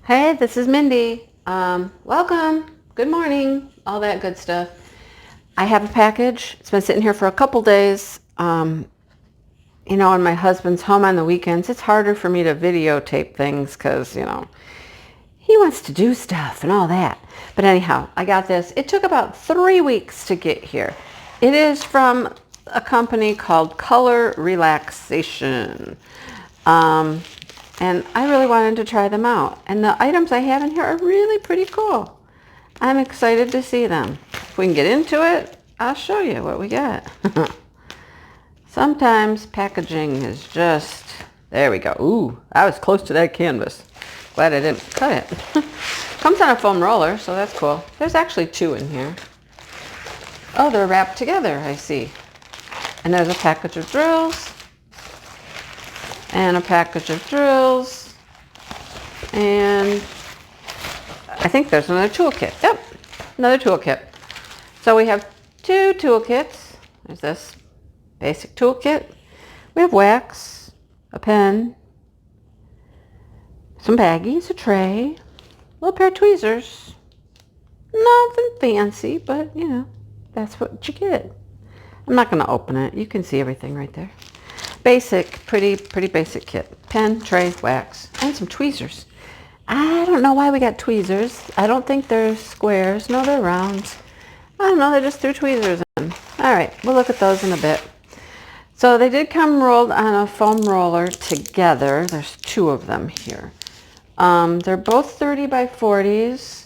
Hey, this is Mindy. Welcome. Good morning. All that good stuff. I have a package. It's been sitting here for a couple days. When my husband's home on the weekends, it's harder for me to videotape things because, he wants to do stuff and all that. But anyhow, I got this. It took about 3 weeks to get here. It is from a company called ColoRelaxation. And I really wanted to try them out. And the items I have in here are really pretty cool. I'm excited to see them. If we can get into it, I'll show you what we got. Sometimes packaging is just, there we go. Ooh, I was close to that canvas. Glad I didn't cut it. Comes on a foam roller, so that's cool. There's actually 2 in here. Oh, they're wrapped together, I see. And there's a package of drills. And a package of drills, and I think there's another toolkit. Yep, another toolkit. So we have 2 toolkits. There's this basic toolkit. We have wax, a pen, some baggies, a tray, a little pair of tweezers. Nothing fancy, but that's what you get. I'm not going to open it. You can see everything right there. Basic, pretty basic kit. Pen, tray, wax, and some tweezers. I don't know why we got tweezers. I don't think they're squares. No, they're rounds. I don't know, they just threw tweezers in. All right, we'll look at those in a bit. So they did come rolled on a foam roller together. There's 2 of them here. They're both 30 by 40s.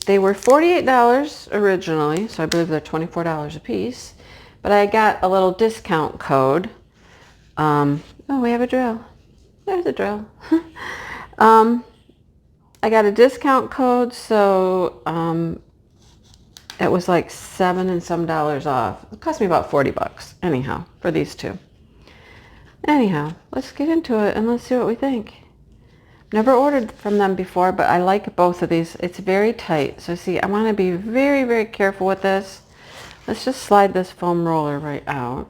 They were $48 originally, so I believe they're $24 a piece. But I got a little discount code. Oh, we have a drill. There's a drill. I got a discount code, so it was like $7 and some off. It cost me about 40 bucks, anyhow, for these 2. Anyhow, let's get into it and let's see what we think. Never ordered from them before, but I like both of these. It's very tight. So see, I want to be very, very careful with this. Let's just slide this foam roller right out.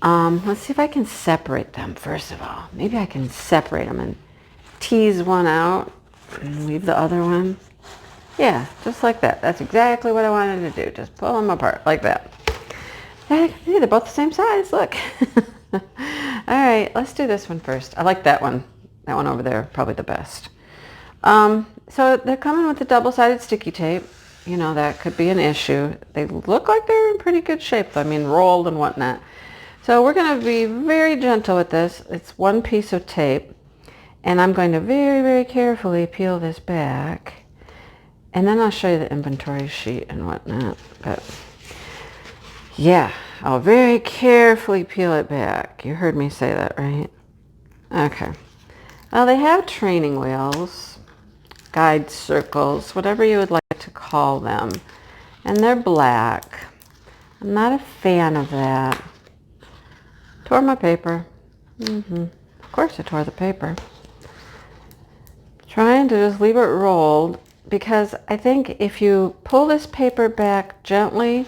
Let's see if I can separate them first of all. Maybe I can separate them and tease one out and leave the other one. Yeah, just like that. That's exactly what I wanted to do. Just pull them apart like that. Hey, they're both the same size. Look. All right, let's do this one first. I like that one. That one over there, probably the best. So they're coming with a double-sided sticky tape. That could be an issue. They look like they're in pretty good shape. I mean, rolled and whatnot. So we're going to be very gentle with this. It's 1 piece of tape. And I'm going to very, very carefully peel this back. And then I'll show you the inventory sheet and whatnot. But yeah, I'll very carefully peel it back. You heard me say that, right? Okay. Well, they have training wheels, guide circles, whatever you would like to call them. And they're black. I'm not a fan of that. Tore my paper. Of course I tore the paper. Trying to just leave it rolled because I think if you pull this paper back gently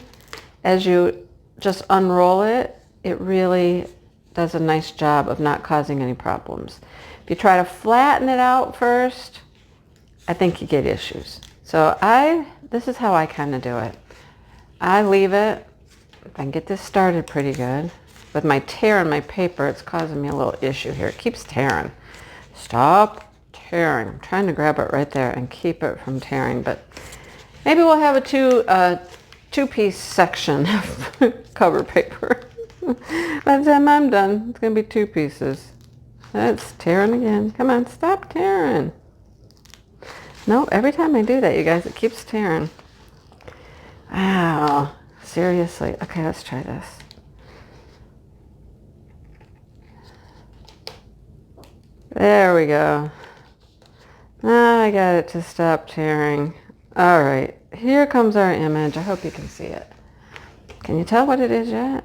as you just unroll it, it really does a nice job of not causing any problems. If you try to flatten it out first, I think you get issues. So this is how I kind of do it. I leave it. If I can get this started pretty good. With my tear in my paper, it's causing me a little issue here. It keeps tearing. Stop tearing. I'm trying to grab it right there and keep it from tearing, but maybe we'll have a two-piece section of cover paper. By the time I'm done, it's going to be 2 pieces. That's tearing again. Come on, stop tearing. No, every time I do that, you guys, it keeps tearing. Wow, seriously. Okay, let's try this. There we go. Now I got it to stop tearing. All right, here comes our image. I hope you can see it. Can you tell what it is yet?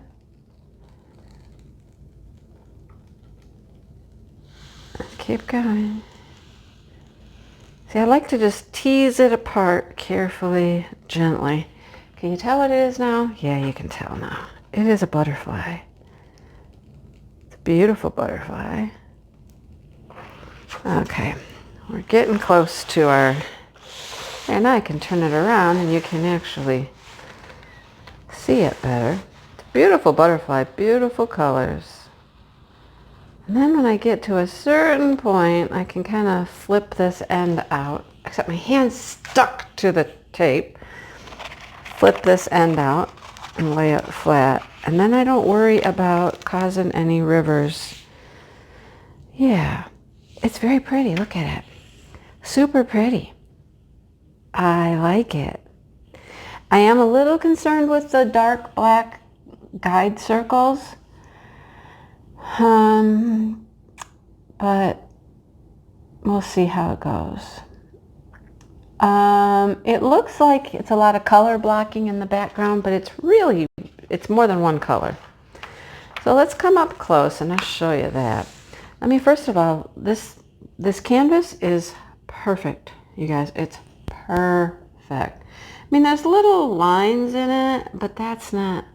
Keep going. See, I like to just tease it apart carefully, gently. Can you tell what it is now? Yeah, you can tell now. It is a butterfly. It's a beautiful butterfly. Okay, we're getting close to our, and I can turn it around and you can actually see it better. It's a beautiful butterfly, beautiful colors. And then when I get to a certain point, I can kind of flip this end out, except my hand's stuck to the tape. Flip this end out and lay it flat. And then I don't worry about causing any rivers. Yeah, it's very pretty. Look at it. Super pretty. I like it. I am a little concerned with the dark black guide circles. But we'll see how it goes. It looks like it's a lot of color blocking in the background, but it's more than one color. So let's come up close and I'll show you that. I mean, first of all, this canvas is perfect, you guys. It's perfect. I mean, there's little lines in it, but that's not,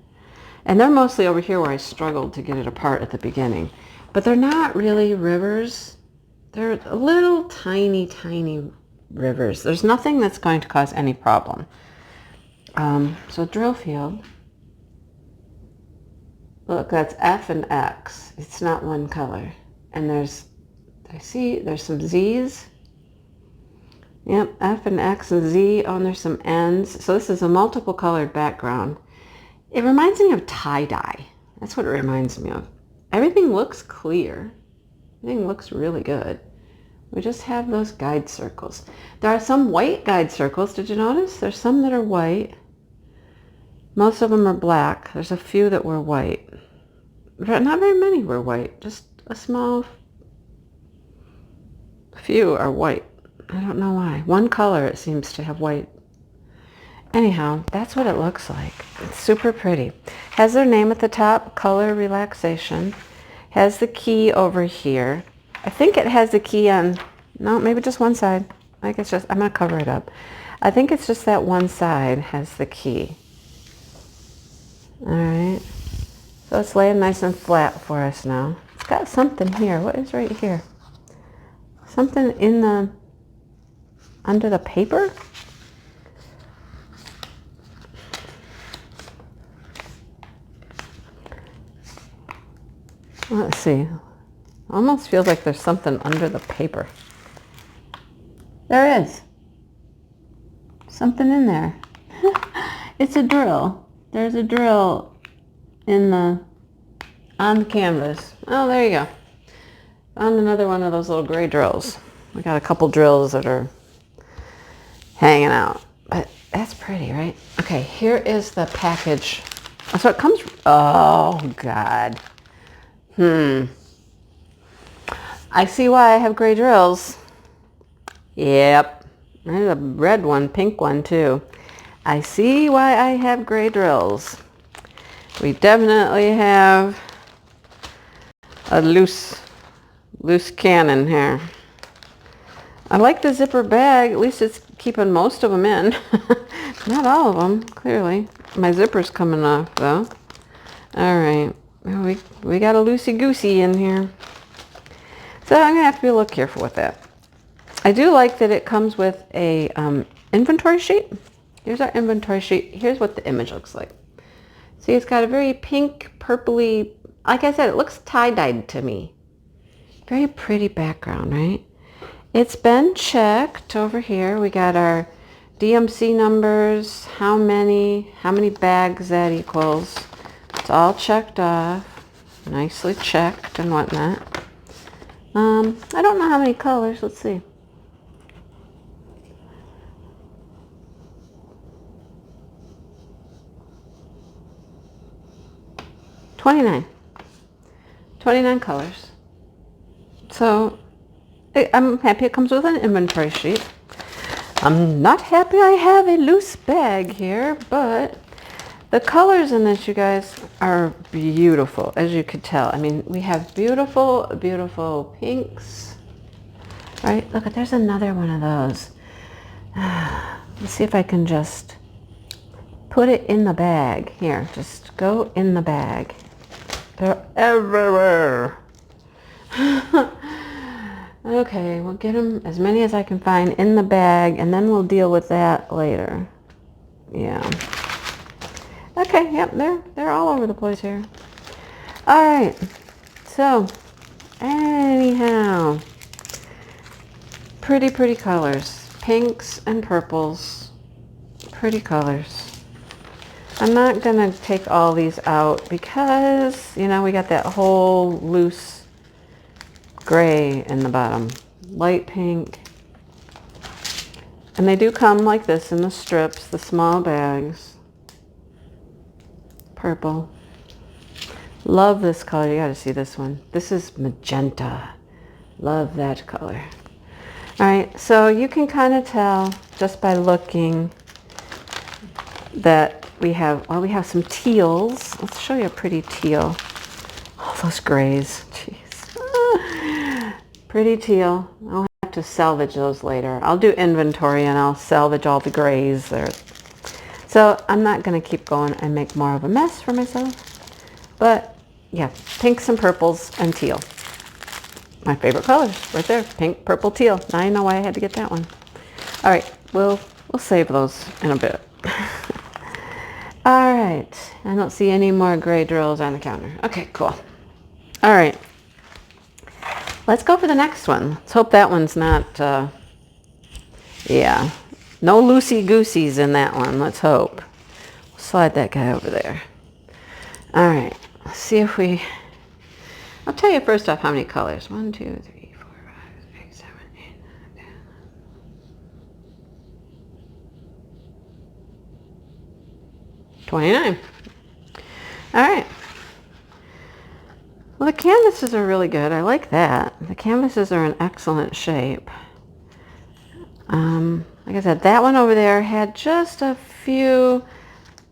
and they're mostly over here where I struggled to get it apart at the beginning. But they're not really rivers. They're little tiny, tiny rivers. There's nothing that's going to cause any problem. So drill field. Look, that's F and X. It's not one color. And there's some Z's. Yep, F and X and Z. Oh, and there's some N's. So this is a multiple colored background. It reminds me of tie-dye. That's what it reminds me of. Everything looks clear. Everything looks really good. We just have those guide circles. There are some white guide circles. Did you notice? There's some that are white. Most of them are black. There's a few that were white. Not very many were white. Just a small few are white. I don't know why. One color it seems to have white. Anyhow, that's what it looks like. It's super pretty. Has their name at the top, ColoRelaxation. Has the key over here. I think it has the key on, no, maybe just one side. I think it's just, I'm going to cover it up. I think it's just that one side has the key. All right. So it's laying nice and flat for us now. It's got something here. What is right here? Something in the, under the paper? Let's see. Almost feels like there's something under the paper. There is. Something in there. It's a drill. There's a drill on the canvas. Oh, there you go. Found another one of those little gray drills. We got a couple drills that are hanging out. But that's pretty, right? Okay, here is the package. So it comes, oh God. I see why I have gray drills. Yep. There's a red one, pink one too. I see why I have gray drills. We definitely have a loose cannon here. I like the zipper bag. At least it's keeping most of them in. Not all of them, clearly. My zipper's coming off though. All right. We got a loosey-goosey in here. So I'm going to have to be a little careful with that. I do like that it comes with a inventory sheet. Here's our inventory sheet. Here's what the image looks like. See, it's got a very pink, purpley, like I said, it looks tie-dyed to me. Very pretty background, right? It's been checked over here. We got our DMC numbers, how many bags that equals. It's all checked off, nicely checked and whatnot. I don't know how many colors. Let's see. $29 colors. So I'm happy it comes with an inventory sheet. I'm not happy I have a loose bag here, but the colors in this, you guys, are beautiful, as you could tell. I mean, we have beautiful, beautiful pinks. Right? Look, there's another one of those. Let's see if I can just put it in the bag. Here, just go in the bag. They're everywhere. Okay, we'll get them as many as I can find in the bag, and then we'll deal with that later. Yeah. Okay, yep, they're all over the place here. All right, so anyhow, pretty colors, pinks and purples, pretty colors. I'm not gonna take all these out because, you know, we got that whole loose gray in the bottom, light pink. And they do come like this in the strips, the small bags. Purple. Love this color. You gotta see this one. This is magenta. Love that color. All right, so you can kind of tell just by looking that we have some teals. Let's show you a pretty teal. All those grays. Jeez. Pretty teal. I'll have to salvage those later. I'll do inventory and I'll salvage all the grays there. So I'm not going to keep going and make more of a mess for myself. But yeah, pinks and purples and teal. My favorite colors right there. Pink, purple, teal. Now I know why I had to get that one. All right, we'll save those in a bit. All right, I don't see any more gray drills on the counter. Okay, cool. All right. Let's go for the next one. Let's hope that one's not, yeah, no loosey-gooseys in that one. Let's hope. We'll slide that guy over there. All right, let's see if we, I'll tell you first off how many colors. 1, 2, 3, 4, 5, 6, 7, 8, 9, 10. 29. All right. Well, the canvases are really good. I like that. The canvases are in excellent shape. Like I said, that one over there had just a few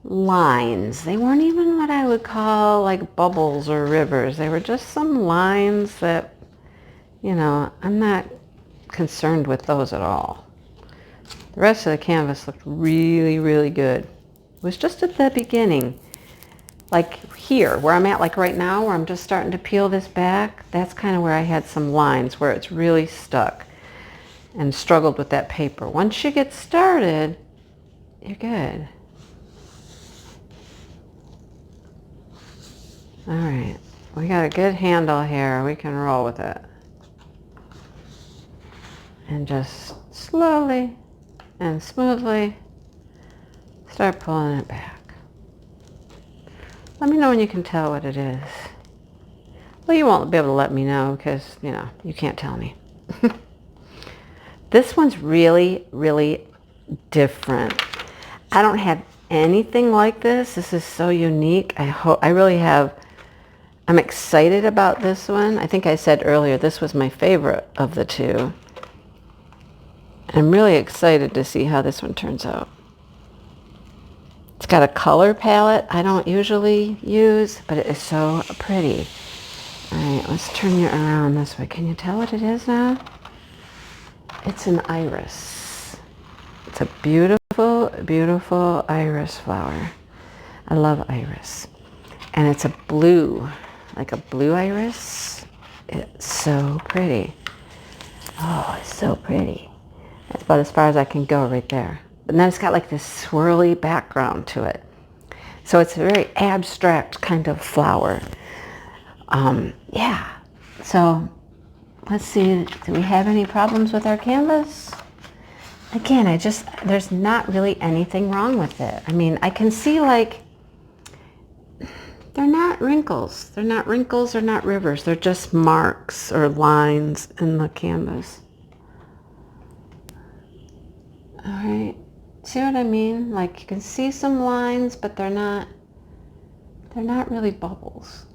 lines. They weren't even what I would call like bubbles or rivers. They were just some lines that, you know, I'm not concerned with those at all. The rest of the canvas looked really good. It was just at the beginning. Like here, where I'm at, like right now, where I'm just starting to peel this back, that's kind of where I had some lines where it's really stuck and struggled with that paper. Once you get started, you're good. All right, we got a good handle here. We can roll with it. And just slowly and smoothly start pulling it back. Let me know when you can tell what it is. Well, you won't be able to let me know because, you know, you can't tell me. This one's really different. I don't have anything like this. This is so unique. I'm excited about this one. I think I said earlier this was my favorite of the two. I'm really excited to see how this one turns out. It's got a color palette I don't usually use, but it is so pretty. All right, let's turn you around this way. Can you tell what it is now? It's an iris. It's a beautiful iris flower. I love iris. And it's a blue, like a blue iris. It's so pretty. Oh, it's so pretty. That's about as far as I can go right there. But then it's got like this swirly background to it. So it's a very abstract kind of flower. Yeah. So let's see, do we have any problems with our canvas? Again, there's not really anything wrong with it. I mean, I can see like, they're not wrinkles. They're not wrinkles, they're not rivers. They're just marks or lines in the canvas. All right. See what I mean? Like you can see some lines, but they're not really bubbles.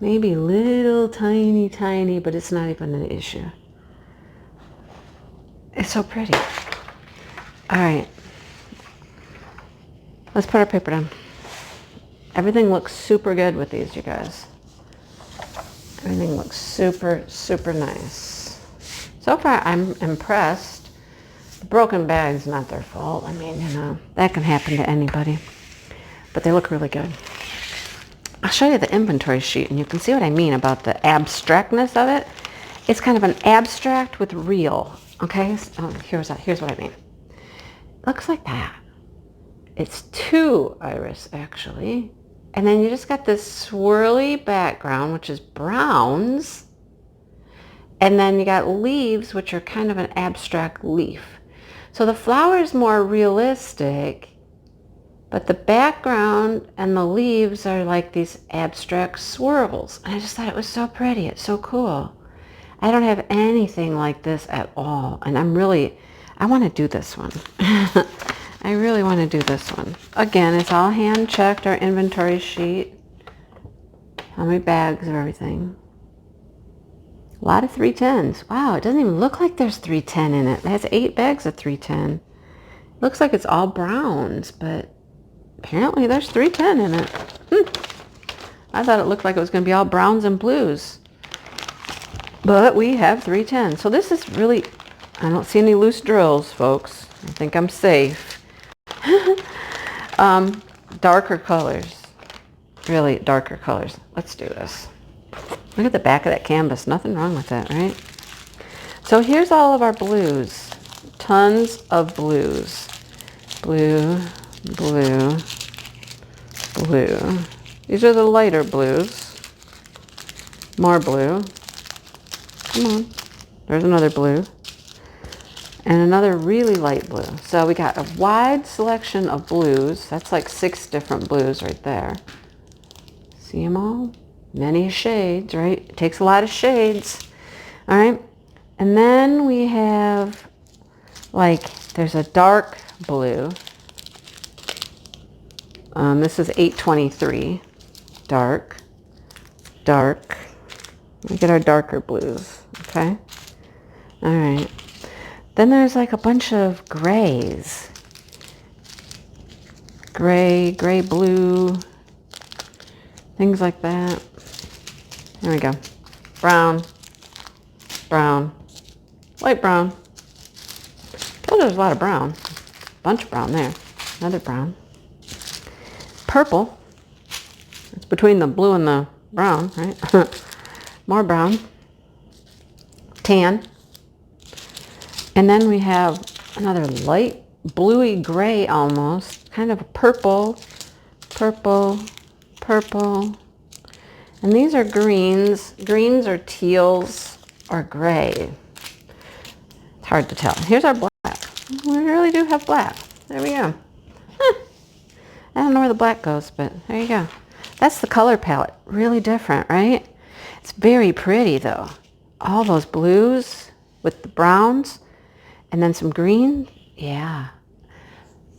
Maybe little tiny, but it's not even an issue. It's so pretty. All right. Let's put our paper down. Everything looks super good with these, you guys. Everything looks super nice. So far, I'm impressed. The broken bag's not their fault. I mean, you know, that can happen to anybody. But they look really good. I'll show you the inventory sheet and you can see what I mean about the abstractness of it. It's kind of an abstract with real. Okay, so, here's what I mean. Looks like that. It's 2 iris actually. And then you just got this swirly background, which is browns. And then you got leaves, which are kind of an abstract leaf. So the flower is more realistic, but the background and the leaves are like these abstract swirls. And I just thought it was so pretty. It's so cool. I don't have anything like this at all. And I want to do this one. I really want to do this one. Again, it's all hand checked, our inventory sheet. How many bags of everything. A lot of 310s. Wow, it doesn't even look like there's 310 in it. It has 8 bags of 310. Looks like it's all browns, but apparently there's 310 in it. I thought it looked like it was going to be all browns and blues. But we have 310. So this is really, I don't see any loose drills, folks. I think I'm safe. Darker colors. Really darker colors. Let's do this. Look at the back of that canvas. Nothing wrong with that, right? So here's all of our blues. Tons of blues. Blue, blue, blue. These are the lighter blues. More blue. Come on. There's another blue. And another really light blue. So we got a wide selection of blues. That's like 6 different blues right there. See them all? Many shades, right? It takes a lot of shades. All right. And then we have there's a dark blue. This is 823. Dark. Dark. We get our darker blues. Okay. All right. Then there's like a bunch of grays. Gray, gray, blue. Things like that. There we go. Brown. Brown. Light brown. Oh, there's a lot of brown. Bunch of brown there. Another brown. Purple. It's between the blue and the brown, right? More brown. Tan. And then we have another light bluey gray almost. Kind of a purple. Purple. Purple. And these are greens. Greens or teals or gray. It's hard to tell. Here's our black. We really do have black. There we go. I don't know where the black goes, but there you go. That's the color palette. Really different, right? It's very pretty though. All those blues with the browns and then some green. Yeah.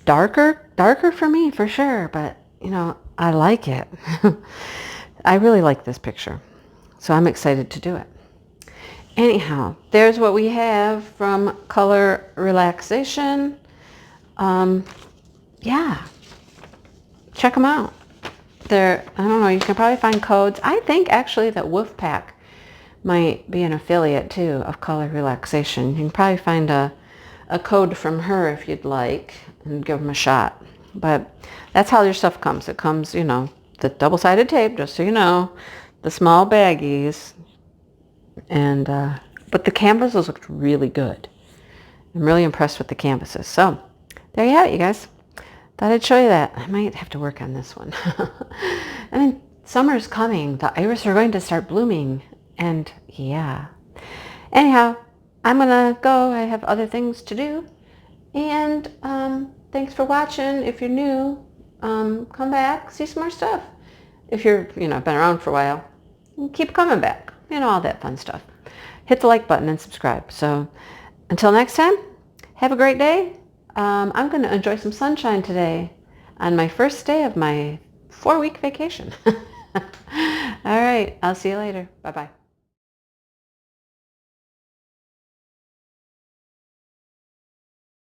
Darker for me for sure, but you know, I like it. I really like this picture. So I'm excited to do it. Anyhow, there's what we have from Color Relaxation. Yeah. Check them out. I don't know, you can probably find codes. I think actually that Wolfpack might be an affiliate too of Color Relaxation. You can probably find a code from her if you'd like and give them a shot. But that's how your stuff comes. It comes, you know, the double-sided tape, just so you know, the small baggies. And but the canvases looked really good. I'm really impressed with the canvases. So there you have it, you guys. Thought I'd show you that. I might have to work on this one. I mean, summer's coming. The iris are going to start blooming. And yeah. Anyhow, I'm going to go. I have other things to do. And thanks for watching. If you're new, come back, see some more stuff. If you're, been around for a while, keep coming back. All that fun stuff. Hit the like button and subscribe. So until next time, have a great day. I'm going to enjoy some sunshine today on my first day of my 4-week vacation. All right. I'll see you later. Bye-bye.